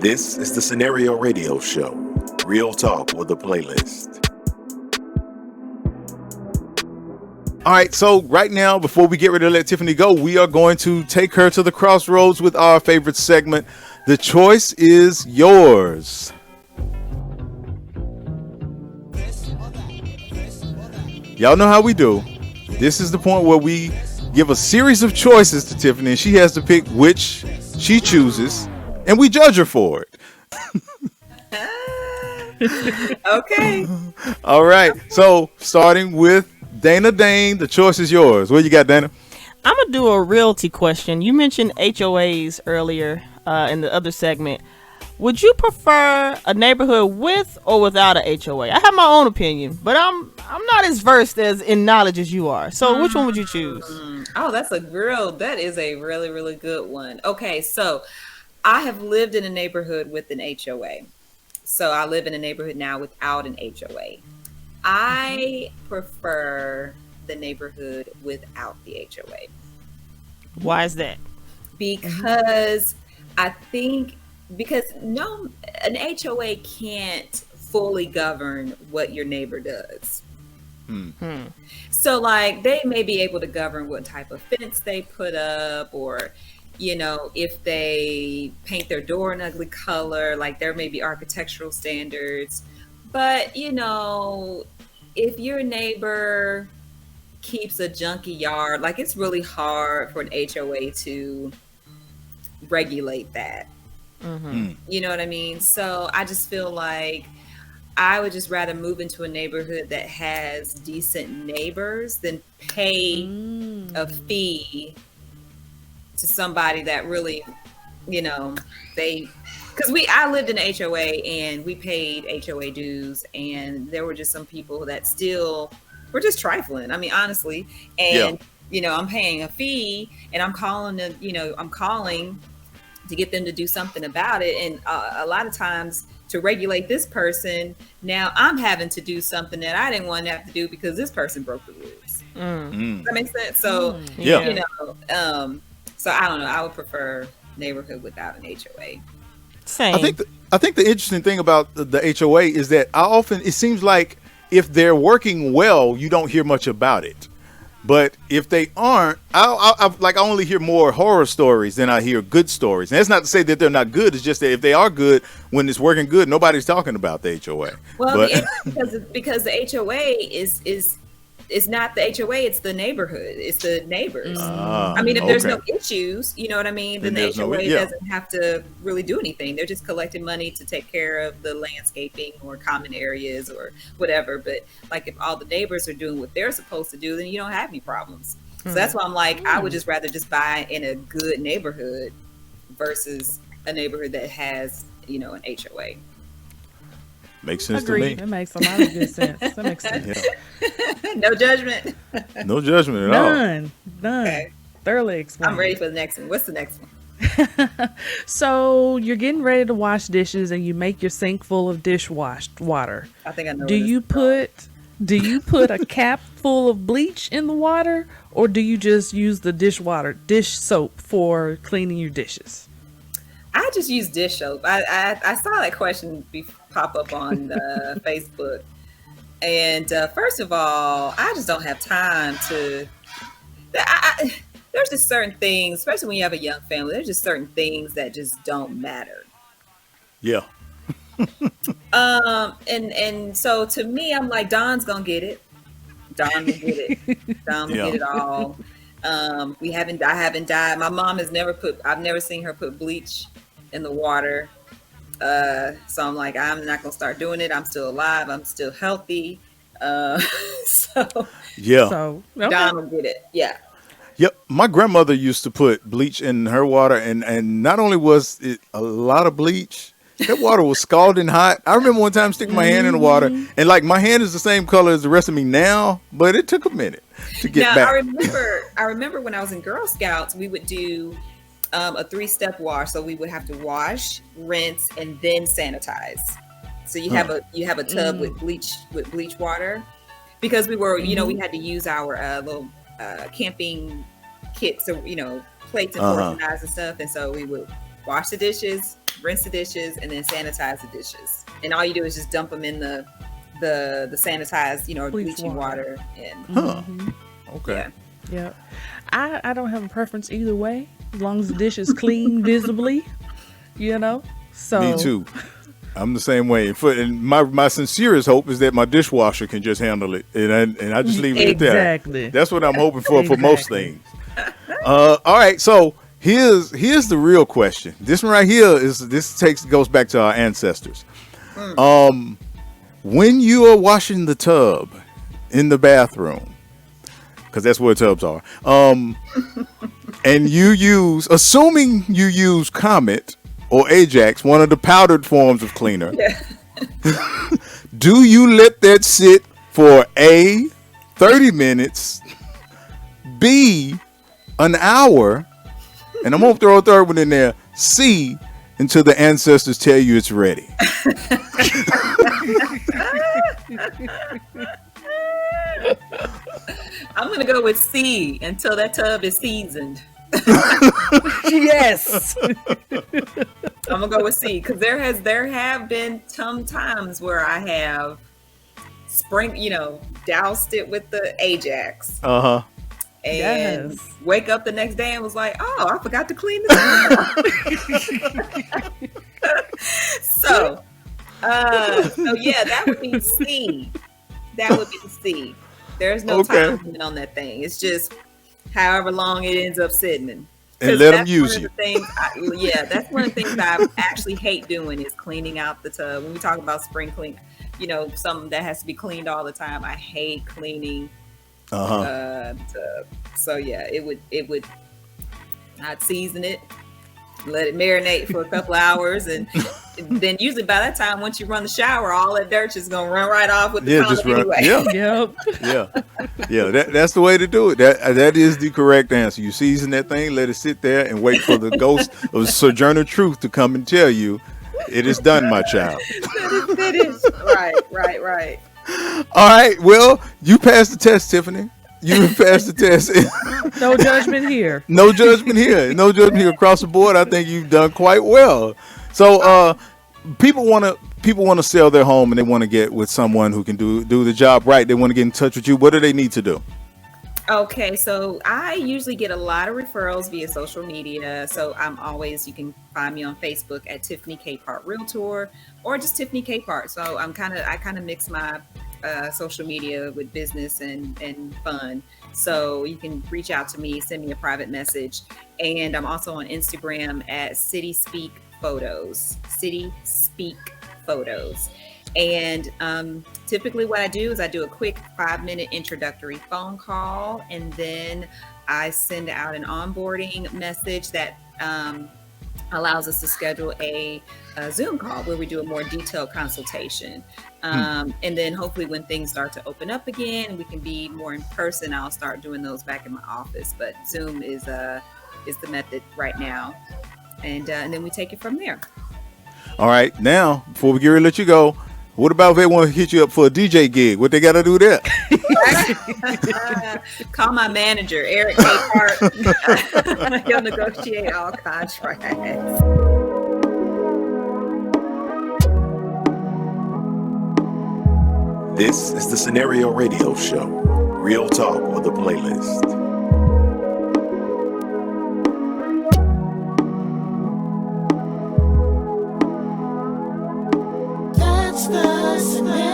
This is the Scenario Radio Show, real talk with a playlist. All right, so right now, before we get ready to let Tiffany go, we are going to take her to the crossroads with our favorite segment. The choice is yours. Y'all know how we do. This is the point where we give a series of choices to Tiffany, and she has to pick which she chooses, and we judge her for it. Okay. All right, so starting with Dana Dane, the choice is yours. What you got, Dana? I'm going to do a realty question. You mentioned HOAs earlier in the other segment. Would you prefer a neighborhood with or without a HOA? I have my own opinion, but I'm not as versed as in knowledge as you are. So which one would you choose? Oh, that is a really, really good one. Okay, so I have lived in a neighborhood with an HOA. So I live in a neighborhood now without an HOA. I prefer the neighborhood without the HOA. Why is that? Because I think an HOA can't fully govern what your neighbor does. So like they may be able to govern what type of fence they put up, or if they paint their door an ugly color, like there may be architectural standards. But if your neighbor keeps a junky yard, like it's really hard for an HOA to regulate that. You know what I mean? So I just feel like I would just rather move into a neighborhood that has decent neighbors than pay a fee to somebody that really, I lived in an HOA and we paid HOA dues, and there were just some people that still were just trifling. I mean, honestly, and I'm paying a fee and I'm calling to get them to do something about it. And a lot of times to regulate this person, now I'm having to do something that I didn't want to have to do because this person broke the rules. Does that make sense? So, so I don't know. I would prefer neighborhood without an HOA. Same. I think the interesting thing about the HOA is that it seems like if they're working well, you don't hear much about it. But if they aren't, I only hear more horror stories than I hear good stories. And that's not to say that they're not good. It's just that if they are good, when it's working good, nobody's talking about the HOA. Well, because the HOA is not the HOA, it's the neighborhood. It's the neighbors. I mean, if there's no issues, you know what I mean, then the HOA doesn't have to really do anything. They're just collecting money to take care of the landscaping or common areas or whatever. But like if all the neighbors are doing what they're supposed to do, then you don't have any problems. So that's why I'm like, I would just rather just buy in a good neighborhood versus a neighborhood that has, an HOA. Makes sense Agreed. to me. That makes a lot of good sense. That makes sense. No judgment. No judgment at all. None. Okay. Thoroughly explained. I'm ready for the next one. What's the next one? So you're getting ready to wash dishes and you make your sink full of dishwashed water. I think I know. Do you put a cap full of bleach in the water, or do you just use the dish soap for cleaning your dishes? I just use dish soap. I saw that question pop up on Facebook. And first of all, I just don't have time to. There's just certain things, especially when you have a young family, there's just certain things that just don't matter. Yeah. And so to me, I'm like, Don's gonna get it. Don will get it. Don will get it all. I haven't dyed. My mom I've never seen her put bleach in the water. So I'm like, I'm not gonna start doing it. I'm still alive. I'm still healthy. So Don will get it. Yeah. Yep. My grandmother used to put bleach in her water, and not only was it a lot of bleach, that water was scalding hot. I remember one time sticking my hand in the water, and like my hand is the same color as the rest of me now, but it took a minute to get back. I remember when I was in Girl Scouts, we would do a 3-step wash. So we would have to wash, rinse, and then sanitize. So you have a tub with bleach water, because we were we had to use our little camping kits, so plates and organize and stuff, and so we would wash the dishes, rinse the dishes, and then sanitize the dishes. And all you do is just dump them in the sanitized, bleaching water. And Okay. yeah. Yeah. I don't have a preference either way, as long as the dish is clean visibly, So Me too. I'm the same way. And my sincerest hope is that my dishwasher can just handle it, and I just leave it at that. Exactly. That's what I'm hoping for most things. All right, so here's the real question. This one right here goes back to our ancestors. When you are washing the tub in the bathroom, because that's where tubs are, and assuming you use Comet or Ajax, one of the powdered forms of cleaner, do you let that sit for A, 30 minutes, B, an hour, and I'm going to throw a third one in there, C, until the ancestors tell you it's ready? I'm going to go with C, until that tub is seasoned. Yes. I'm gonna go with C, because there have been some times where I have doused it with the Ajax. And Yes. wake up the next day and was like, oh, I forgot to clean the tub. So yeah, that would be C. That would be C. There's no time limit on that thing. It's just however long it ends up sitting in. And let them use you. That's one of the things that I actually hate doing is cleaning out the tub. When we talk about spring clean, something that has to be cleaned all the time. I hate cleaning the tub. So yeah, it would. I'd season it, let it marinate for a couple hours, and then usually by that time, once you run the shower, all that dirt is gonna run right off with the condom anyway. That's the way to do it. That is the correct answer. You season that thing, let it sit there, and wait for the ghost of Sojourner Truth to come and tell you it is done, my child. That is right. All right. Well, you passed the test, Tiffany. You passed the test. No judgment here. No judgment here. No judgment here across the board. I think you've done quite well. So, people want to sell their home, and they want to get with someone who can do the job right. They want to get in touch with you. What do they need to do? Okay, so I usually get a lot of referrals via social media. So you can find me on Facebook at Tifinie Capehart Realtor, or just Tifinie Capehart. So I kind of mix my social media with business and fun. So you can reach out to me, send me a private message. And I'm also on Instagram at City Speak Photos. And typically what I do is I do a quick 5-minute introductory phone call, and then I send out an onboarding message that allows us to schedule a Zoom call where we do a more detailed consultation. And then hopefully when things start to open up again, we can be more in person, I'll start doing those back in my office. But Zoom is the method right now. And then we take it from there. All right. Now, before we get ready to let you go, what about if they want to hit you up for a DJ gig? What they got to do there? Call my manager, Eric Capehart. He'll negotiate all contracts. This is the Scenario Radio Show. Real talk with a playlist. That's the scenario.